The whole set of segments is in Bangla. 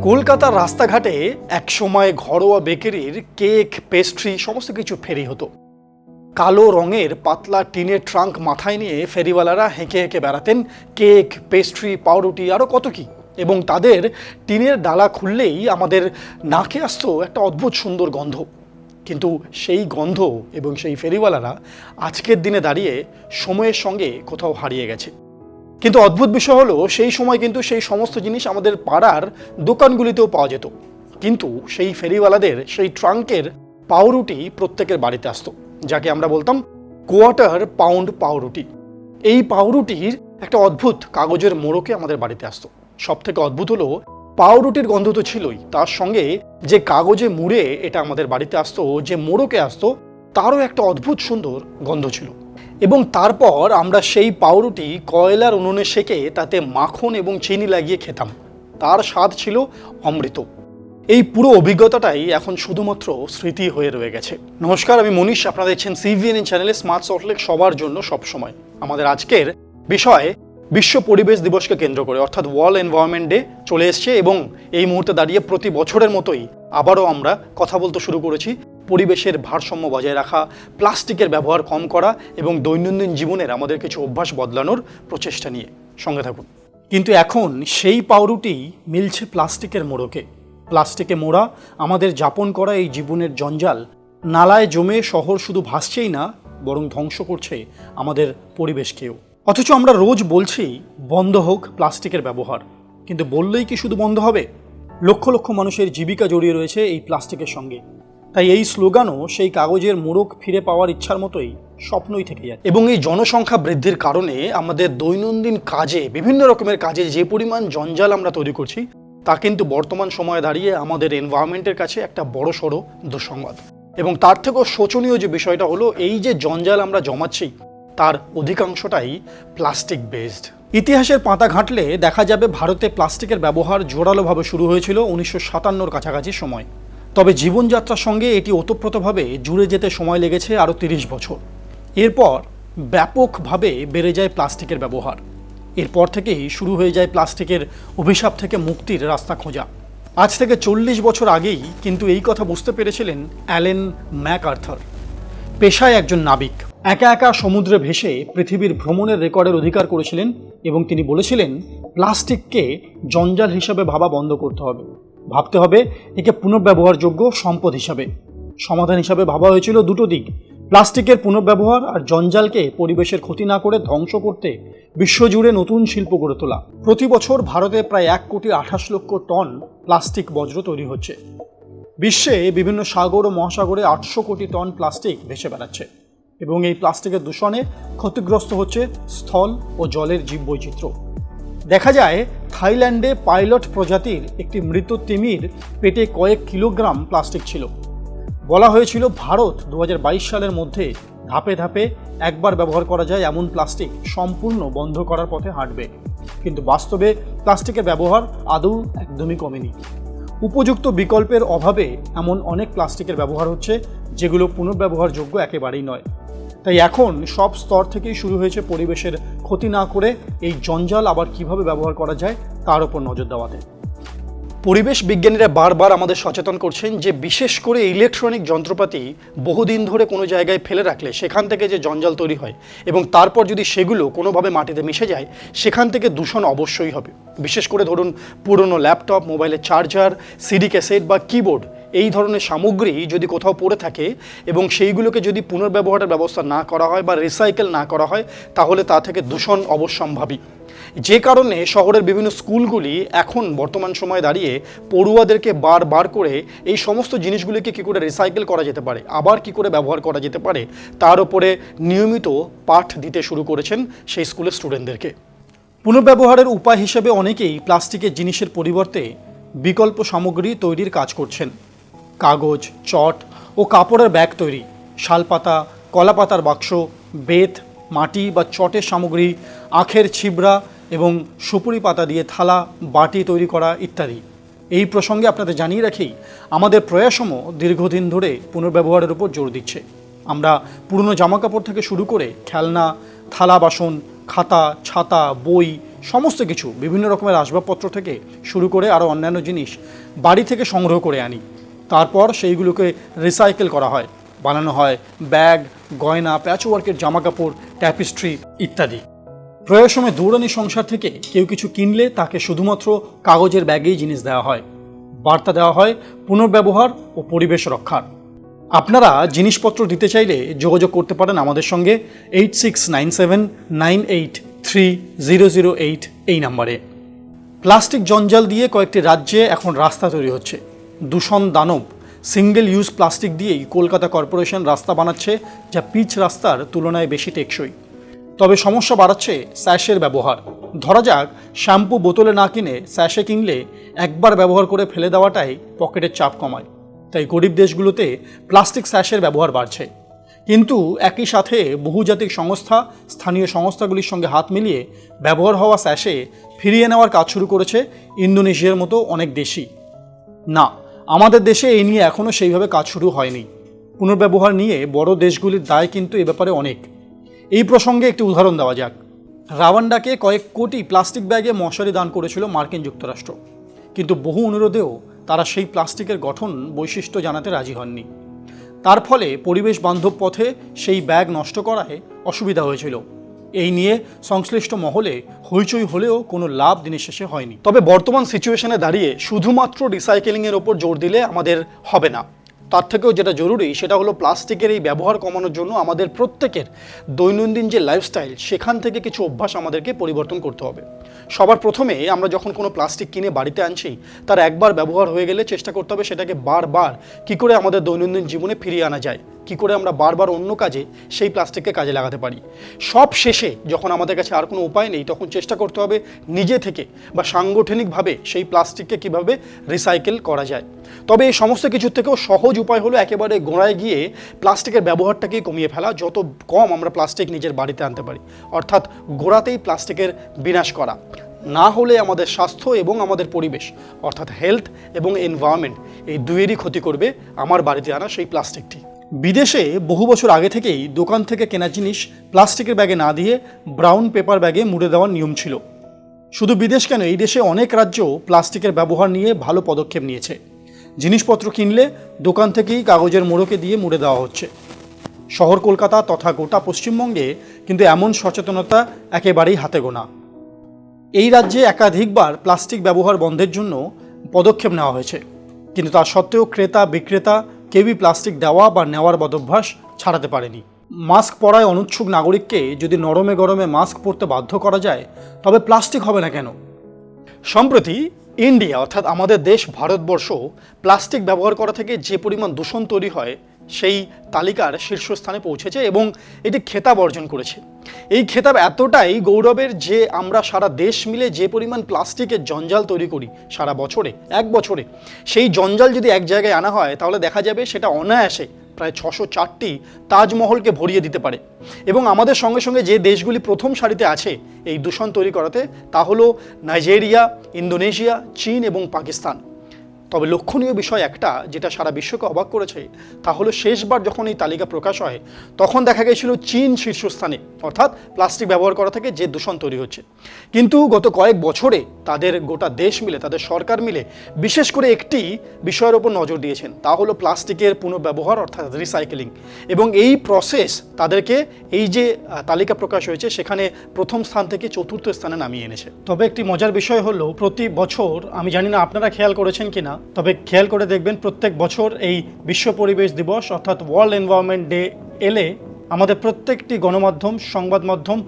কলকাতার রাস্তাঘাটে একসময় ঘরোয়া বেকারির কেক, পেস্ট্রি সমস্ত কিছু ফেরি হতো। কালো রঙের পাতলা টিনের ট্রাঙ্ক মাথায় নিয়ে ফেরিওয়ালারা হেঁকে হেঁকে বেড়াতেন কেক, পেস্ট্রি, পাউরুটি আরও কত কি। এবং তাদের টিনের ডালা খুললেই আমাদের নাকে আসতো একটা অদ্ভুত সুন্দর গন্ধ। কিন্তু সেই গন্ধ এবং সেই ফেরিওয়ালারা আজকের দিনে দাঁড়িয়ে সময়ের সঙ্গে কোথাও হারিয়ে গেছে। কিন্তু অদ্ভুত বিষয় হলো, সেই সময় কিন্তু সেই সমস্ত জিনিস আমাদের পাড়ার দোকানগুলিতেও পাওয়া যেত। কিন্তু সেই ফেরিওয়ালাদের সেই ট্রাঙ্কের পাউরুটি প্রত্যেকের বাড়িতে আসতো, যাকে আমরা বলতাম কোয়ার্টার পাউন্ড পাউরুটি। এই পাউরুটির একটা অদ্ভুত কাগজের মোড়কে আমাদের বাড়িতে আসতো। সব থেকে অদ্ভুত হলো, পাউরুটির গন্ধ তো ছিলই, তার সঙ্গে যে কাগজে মুড়ে এটা আমাদের বাড়িতে আসতো, যে মোড়কে আসতো, তারও একটা অদ্ভুত সুন্দর গন্ধ ছিল। এবং তারপর আমরা সেই পাউরুটি কয়লার উনুনে সেঁকে তাতে মাখন এবং চিনি লাগিয়ে খেতাম। তার স্বাদ ছিল অমৃত। এই পুরো অভিজ্ঞতাটাই এখন শুধুমাত্র স্মৃতি হয়ে রয়ে গেছে। নমস্কার, আমি মনীষ, আপনারা দেখছেন সিভিএনএন চ্যানেলে স্মার্ট সল্টলেক, সবার জন্য সবসময়। আমাদের আজকের বিষয় বিশ্ব পরিবেশ দিবসকে কেন্দ্র করে, অর্থাৎ ওয়ার্ল্ড এনভায়রনমেন্ট ডে চলে এসছে এবং এই মুহূর্তে দাঁড়িয়ে প্রতি বছরের মতোই আবারও আমরা কথা বলতে শুরু করেছি পরিবেশের ভারসাম্য বজায় রাখা, প্লাস্টিকের ব্যবহার কম করা এবং দৈনন্দিন জীবনের আমাদের কিছু অভ্যাস বদলানোর প্রচেষ্টা নিয়ে। সঙ্গে থাকুন। কিন্তু এখন সেই পাউরুটি মিলছে প্লাস্টিকের মোড়কে। প্লাস্টিকে মোড়া আমাদের যাপন করা এই জীবনের জঞ্জাল নালায় জমে শহর শুধু ভাসছেই না, বরং ধ্বংস করছে আমাদের পরিবেশকেও। অথচ আমরা রোজ বলছি বন্ধ হোক প্লাস্টিকের ব্যবহার, কিন্তু বললেই কি শুধু বন্ধ হবে? লক্ষ লক্ষ মানুষের জীবিকা জড়িয়ে রয়েছে এই প্লাস্টিকের সঙ্গে। তাই এই স্লোগানও সেই কাগজের মোড়ক ফিরে পাওয়ার ইচ্ছার মতোই স্বপ্নই থেকে যায়। এবং এই জনসংখ্যা বৃদ্ধির কারণে আমাদের দৈনন্দিন কাজে, বিভিন্ন রকমের কাজে যে পরিমাণ জঞ্জাল আমরা তৈরি করছি, তা কিন্তু বর্তমান সময়ে দাঁড়িয়ে আমাদের এনভায়রনমেন্টের কাছে একটা বড়সড় দুঃসংবাদ। এবং তার থেকেও শোচনীয় যে বিষয়টা হলো, এই যে জঞ্জাল আমরা জমাচ্ছি তার অধিকাংশটাই প্লাস্টিক বেসড। ইতিহাসের পাতা ঘাঁটলে দেখা যাবে ভারতে প্লাস্টিকের ব্যবহার জোরালোভাবে শুরু হয়েছিল 1957-র কাছাকাছি সময়। তবে জীবনযাত্রার সঙ্গে এটি ওতপ্রোতভাবে জুড়ে যেতে সময় লেগেছে আরও 30 বছর। এরপর ব্যাপকভাবে বেড়ে যায় প্লাস্টিকের ব্যবহার। এরপর থেকেই শুরু হয়ে যায় প্লাস্টিকের অভিশাপ থেকে মুক্তির রাস্তা খোঁজা। আজ থেকে 40 বছর আগেই কিন্তু এই কথা বুঝতে পেরেছিলেন অ্যালেন ম্যাকআর্থার। পেশায় একজন নাবিক, একা একা সমুদ্রে ভেসে পৃথিবীর ভ্রমণের রেকর্ডের অধিকার করেছিলেন এবং তিনি বলেছিলেন, প্লাস্টিককে জঞ্জাল হিসাবে ভাবা বন্ধ করতে হবে। ভাবতে হবে একে পুনর্ব্যবহারযোগ্য সম্পদ হিসাবে। সমাধান হিসাবে ভাবা হয়েছিল দুটো দিক: প্লাস্টিকের পুনর্ব্যবহার আর জঞ্জালকে পরিবেশের ক্ষতি না করে ধ্বংস করতে বিশ্বজুড়ে নতুন শিল্প গড়ে তোলা। প্রতি বছর ভারতে প্রায় 1,28,00,000 টন প্লাস্টিক বজ্র তৈরি হচ্ছে। বিশ্বে বিভিন্ন সাগর ও মহাসাগরে 800 কোটি টন প্লাস্টিক ভেসে বেড়াচ্ছে এবং এই প্লাস্টিকের দূষণে ক্ষতিগ্রস্ত হচ্ছে স্থল ও জলের জীববৈচিত্র্য। দেখা যায় থাইল্যান্ডে পাইলট প্রজাতির একটি মৃত তিমির পেটে কয়েক কিলোগ্রাম প্লাস্টিক ছিল। বলা হয়েছিল ভারত 2022 সালের মধ্যে ধাপে ধাপে একবার ব্যবহার করা যায় এমন প্লাস্টিক সম্পূর্ণ বন্ধ করার পথে হাঁটবে। কিন্তু বাস্তবে প্লাস্টিকের ব্যবহার আদৌ একদমই কমেনি। উপযুক্ত বিকল্পের অভাবে এমন অনেক প্লাস্টিকের ব্যবহার হচ্ছে যেগুলো পুনর্ব্যবহারযোগ্য একেবারেই নয়। তাই এখন সব স্তর থেকেই শুরু হয়েছে পরিবেশের ক্ষতি না করে এই জঞ্জাল আবার কিভাবে ব্যবহার করা যায় তার উপর নজর দেওয়াতে। পরিবেশ বিজ্ঞানীরা বারবার আমাদের সচেতন করছেন যে বিশেষ করে ইলেকট্রনিক যন্ত্রপাতি বহুদিন ধরে কোনো জায়গায় ফেলে রাখলে সেখান থেকে যে জঞ্জাল তৈরি হয় এবং তারপর যদি সেগুলো কোনোভাবে মাটিতে মিশে যায়, সেখান থেকে দূষণ অবশ্যই হবে। বিশেষ করে ধরুন পুরনো ল্যাপটপ, মোবাইলের চার্জার, সিডি ক্যাসেট বা কিবোর্ড, এই ধরনের সামগ্রী যদি কোথাও পড়ে থাকে এবং সেইগুলোকে যদি পুনর্ব্যবহারের ব্যবস্থা না করা হয় বা রিসাইকেল না করা হয়, তাহলে তা থেকে দূষণ অবশ্যম্ভাবী। যে কারণে শহরের বিভিন্ন স্কুলগুলি এখন বর্তমান সময়ে দাঁড়িয়ে পড়ুয়াদেরকে বারবার করে এই সমস্ত জিনিসগুলিকে কী করে রিসাইকেল করা যেতে পারে, আবার কি করে ব্যবহার করা যেতে পারে, তার উপরে নিয়মিত পাঠ দিতে শুরু করেছেন সেই স্কুলের স্টুডেন্টদেরকে। পুনর্ব্যবহারের উপায় হিসেবে অনেকেই প্লাস্টিকের জিনিসের পরিবর্তে বিকল্প সামগ্রী তৈরির কাজ করছেন। কাগজ, চট ও কাপড়ের ব্যাগ তৈরি, শালপাতা, কলাপাতার বাক্স, বেত, মাটি বা চটের সামগ্রী, আখের ছিবড়া এবং সুপুরি পাতা দিয়ে থালা, বাটি তৈরি করা ইত্যাদি। এই প্রসঙ্গে আপনাদের জানিয়ে রাখি, আমাদের প্রয়াসমূহ দীর্ঘদিন ধরে পুনর্ব্যবহারের উপর জোর দিচ্ছে। আমরা পুরনো জামাকাপড় থেকে শুরু করে খেলনা, থালা বাসন, খাতা, ছাতা, বই, সমস্ত কিছু বিভিন্ন রকমের আসবাবপত্র থেকে শুরু করে আরও অন্যান্য জিনিস বাড়ি থেকে সংগ্রহ করে আনি। তারপর সেইগুলোকে রিসাইকেল করা হয়, বানানো হয় ব্যাগ, গয়না, প্যাচওয়ার্কের জামাকাপড়, ট্যাপিস্ট্রি ইত্যাদি। প্রয়ার সময় দৌড়ানি সংসার থেকে কেউ কিছু কিনলে তাকে শুধুমাত্র কাগজের ব্যাগেই জিনিস দেওয়া হয়। বার্তা দেওয়া হয় পুনর্ব্যবহার ও পরিবেশ রক্ষার। আপনারা জিনিসপত্র দিতে চাইলে যোগাযোগ করতে পারেন আমাদের সঙ্গে 8697983008 এই নাম্বারে। প্লাস্টিক জঞ্জাল দিয়ে কয়েকটি রাজ্যে এখন রাস্তা তৈরি হচ্ছে। দূষণ দানব সিঙ্গেল ইউজ প্লাস্টিক দিয়েই কলকাতা কর্পোরেশন রাস্তা বানাচ্ছে, যা পিচ রাস্তার তুলনায় বেশি টেকসই। তবে সমস্যা বাড়াচ্ছে স্যাশের ব্যবহার। ধরা যাক শ্যাম্পু বোতলে না কিনে স্যাশে কিনলে একবার ব্যবহার করে ফেলে দেওয়াটাই পকেটের চাপ কমায়। তাই গরিব দেশগুলোতে প্লাস্টিক স্যাশের ব্যবহার বাড়ছে। কিন্তু একই সাথে বহুজাতিক সংস্থা স্থানীয় সংস্থাগুলির সঙ্গে হাত মিলিয়ে ব্যবহার হওয়া স্যাশে ফিরিয়ে নেওয়ার কাজ শুরু করেছে ইন্দোনেশিয়ার মতো অনেক দেশই। না, আমাদের দেশে এই নিয়ে এখনও সেইভাবে কাজ শুরু হয়নি। পুনর্ব্যবহার নিয়ে বড় দেশগুলির দায় কিন্তু এ ব্যাপারে অনেক। এই প্রসঙ্গে একটি উদাহরণ দেওয়া যাক। রাওয়ান্ডাকে কয়েক কোটি প্লাস্টিক ব্যাগে মশারি দান করেছিল মার্কিন যুক্তরাষ্ট্র, কিন্তু বহু অনুরোধেও তারা সেই প্লাস্টিকের গঠন বৈশিষ্ট্য জানাতে রাজি হননি। তার ফলে পরিবেশ বান্ধব পথে সেই ব্যাগ নষ্ট করায় অসুবিধা হয়েছিল। এই নিয়ে সংশ্লিষ্ট মহলে হইচই হলেও কোনো লাভ দিনের শেষে হয়নি। তবে বর্তমান সিচুয়েশনে দাঁড়িয়ে শুধুমাত্র রিসাইকেলিংয়ের ওপর জোর দিলে আমাদের হবে না। তার থেকেও যেটা জরুরি সেটা হলো প্লাস্টিকের এই ব্যবহার কমানোর জন্য আমাদের প্রত্যেকের দৈনন্দিন যে লাইফস্টাইল, সেখান থেকে কিছু অভ্যাস আমাদেরকে পরিবর্তন করতে হবে। সবার প্রথমে আমরা যখন কোনো প্লাস্টিক কিনে বাড়িতে আনছি, তার একবার ব্যবহার হয়ে গেলে চেষ্টা করতে হবে সেটাকে বারবার কী করে আমাদের দৈনন্দিন জীবনে ফিরিয়ে আনা যায়, কী করে আমরা বারবার অন্য কাজে সেই প্লাস্টিককে কাজে লাগাতে পারি। সব শেষে যখন আমাদের কাছে আর কোনো উপায় নেই, তখন চেষ্টা করতে হবে নিজে থেকে বা সাংগঠনিকভাবে সেই প্লাস্টিককে কীভাবে রিসাইকেল করা যায়। তবে এই সমস্ত কিছুর থেকেও সহজ উপায় হলো একেবারে গোড়ায় গিয়ে প্লাস্টিকের ব্যবহারটাকেই কমিয়ে ফেলা। যত কম আমরা প্লাস্টিক নিজের বাড়িতে আনতে পারি, অর্থাৎ গোড়াতেই প্লাস্টিকের বিনাশ করা। না হলে আমাদের স্বাস্থ্য এবং আমাদের পরিবেশ অর্থাৎ হেলথ এবং এনভায়রনমেন্ট এই দুয়েরই ক্ষতি করবে আমার বাড়িতে আনা সেই প্লাস্টিকটি। বিদেশে বহু বছর আগে থেকেই দোকান থেকে কেনা জিনিস প্লাস্টিকের ব্যাগে না দিয়ে ব্রাউন পেপার ব্যাগে মুড়ে দেওয়ার নিয়ম ছিল। শুধু বিদেশ কেন, এই দেশে অনেক রাজ্য প্লাস্টিকের ব্যবহার নিয়ে ভালো পদক্ষেপ নিয়েছে। জিনিসপত্র কিনলে দোকান থেকেই কাগজের মোড়কে দিয়ে মুড়ে দেওয়া হচ্ছে। শহর কলকাতা তথা গোটা পশ্চিমবঙ্গে কিন্তু এমন সচেতনতা একেবারেই হাতে গোনা। এই রাজ্যে একাধিকবার প্লাস্টিক ব্যবহার বন্ধের জন্য পদক্ষেপ নেওয়া হয়েছে, কিন্তু তা সত্ত্বেও ক্রেতা বিক্রেতা কেউই প্লাস্টিক দেওয়া বা নেওয়ার বদভ্যাস ছাড়াতে পারেনি। মাস্ক পরায় অনুচ্ছুক নাগরিককে যদি নরমে গরমে মাস্ক পরতে বাধ্য করা যায়, তবে প্লাস্টিক হবে না কেন? সম্প্রতি ইন্ডিয়া অর্থাৎ আমাদের দেশ ভারতবর্ষ প্লাস্টিক ব্যবহার করা থেকে যে পরিমাণ দূষণ তৈরি হয় সেই তালিকার শীর্ষস্থানে পৌঁছেছে এবং এটি খেতাব অর্জন করেছে। এই খেতাব এতটাই গৌরবের যে আমরা সারা দেশ মিলে যে পরিমাণ প্লাস্টিকের জঞ্জাল তৈরি করি সারা বছরে, এক বছরে, সেই জঞ্জাল যদি এক জায়গায় আনা হয় তাহলে দেখা যাবে সেটা অনায়াসে প্রায় 604টি তাজমহলকে ভরিয়ে দিতে পারে। এবং আমাদের সঙ্গে সঙ্গে যে দেশগুলি প্রথম সারিতে আছে এই দূষণ তৈরি করাতে, তা হলো নাইজেরিয়া, ইন্দোনেশিয়া, চীন এবং পাকিস্তান। তবে লক্ষণীয় বিষয় একটা, যেটা সারা বিশ্বকে অবাক করেছে, তা হলো শেষবার যখন এই তালিকা প্রকাশ হয় তখন দেখা গেছিল চীন শীর্ষস্থানে, অর্থাৎ প্লাস্টিক ব্যবহার করা থেকে যে দূষণ তৈরি হচ্ছে। কিন্তু গত কয়েক বছরে তাদের গোটা দেশ মিলে, তাদের সরকার মিলে বিশেষ করে একটি বিষয়ের ওপর নজর দিয়েছেন, তা হলো প্লাস্টিকের পুনর্ব্যবহার অর্থাৎ রিসাইকেলিং। এবং এই প্রসেস তাদেরকে এই যে তালিকা প্রকাশ হয়েছে সেখানে প্রথম স্থান থেকে চতুর্থ স্থানে নামিয়ে এনেছে। তবে একটি মজার বিষয় হলো, প্রতি বছর, আমি জানি না আপনারা খেয়াল করেছেন কিনা, তবে খেয়াল করে দেখবেন প্রত্যেক বছর এই বিশ্ব পরিবেশ দিবস অর্থাৎ ওয়ার্ল্ড এনভায়রনমেন্ট ডে এলে আমাদের প্রত্যেকটি গণমাধ্যম, সংবাদ মাধ্যম,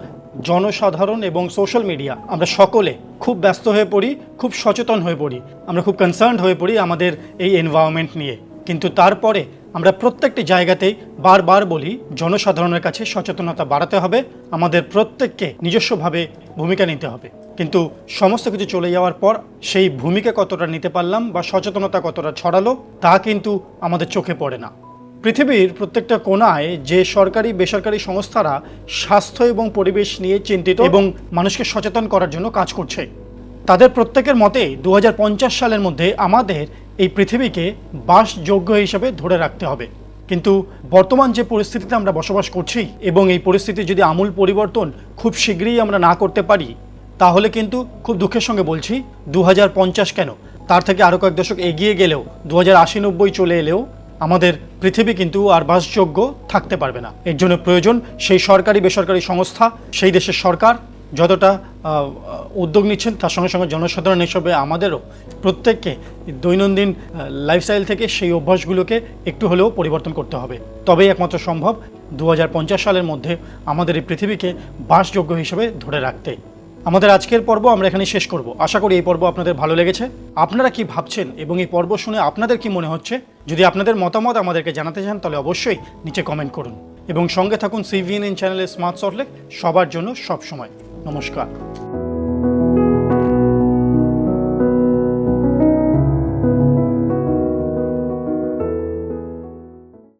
জনসাধারণ এবং সোশ্যাল মিডিয়া আমরা সকলে খুব ব্যস্ত হয়ে পড়ি, খুব সচেতন হয়ে পড়ি, আমরা খুব কনসার্নড হয়ে পড়ি আমাদের এই এনভায়রনমেন্ট নিয়ে। কিন্তু তারপরে আমরা প্রত্যেকটি জায়গাতেই বারবার বলি জনসাধারণের কাছে সচেতনতা বাড়াতে হবে, আমাদের প্রত্যেককে নিজস্বভাবে ভূমিকা নিতে হবে। কিন্তু সমস্ত কিছু চলে যাওয়ার পর সেই ভূমিকা কতটা নিতে পারলাম বা সচেতনতা কতটা ছড়ালো তা কিন্তু আমাদের চোখে পড়ে না। পৃথিবীর প্রত্যেকটা কোণায় যে সরকারি বেসরকারি সংস্থারা স্বাস্থ্য এবং পরিবেশ নিয়ে চিন্তিত এবং মানুষকে সচেতন করার জন্য কাজ করছে, তাদের প্রত্যেকের মতে 2050 সালের মধ্যে আমাদের এই পৃথিবীকে বাসযোগ্য হিসেবে ধরে রাখতে হবে। কিন্তু বর্তমান যে পরিস্থিতিতে আমরা বসবাস করছি এবং এই পরিস্থিতি যদি আমূল পরিবর্তন খুব শীঘ্রই আমরা না করতে পারি, তাহলে কিন্তু খুব দুঃখের সঙ্গে বলছি 2050 কেন, তার থেকে আরও কয়েক দশক এগিয়ে গেলেও 2080-90 চলে এলেও আমাদের পৃথিবী কিন্তু আর বাসযোগ্য থাকতে পারবে না। এর জন্য প্রয়োজন সেই সরকারি বেসরকারি সংস্থা, সেই দেশের সরকার যতটা উদ্যোগ নিচ্ছেন, তার সঙ্গে সঙ্গে জনসাধারণ হিসেবে আমাদেরও প্রত্যেককে দৈনন্দিন লাইফস্টাইল থেকে সেই অভ্যাসগুলোকে একটু হলেও পরিবর্তন করতে হবে। তবেই একমাত্র সম্ভব 2050 সালের মধ্যে আমাদের এই পৃথিবীকে বাসযোগ্য হিসেবে ধরে রাখতে। আমাদের আজকের পর্ব আমরা এখানে শেষ করব। আশা করি এই পর্ব আপনাদের ভালো লেগেছে। আপনারা কি ভাবছেন এবং এই পর্ব শুনে আপনাদের কি মনে হচ্ছে? যদি আপনাদের মতামত আমাদেরকে জানাতে চান তাহলে অবশ্যই নিচে কমেন্ট করুন এবং সঙ্গে থাকুন সিভিএনএন চ্যানেলের স্মার্ট সল্টলেক, সবার জন্য সব সময়। নমস্কার।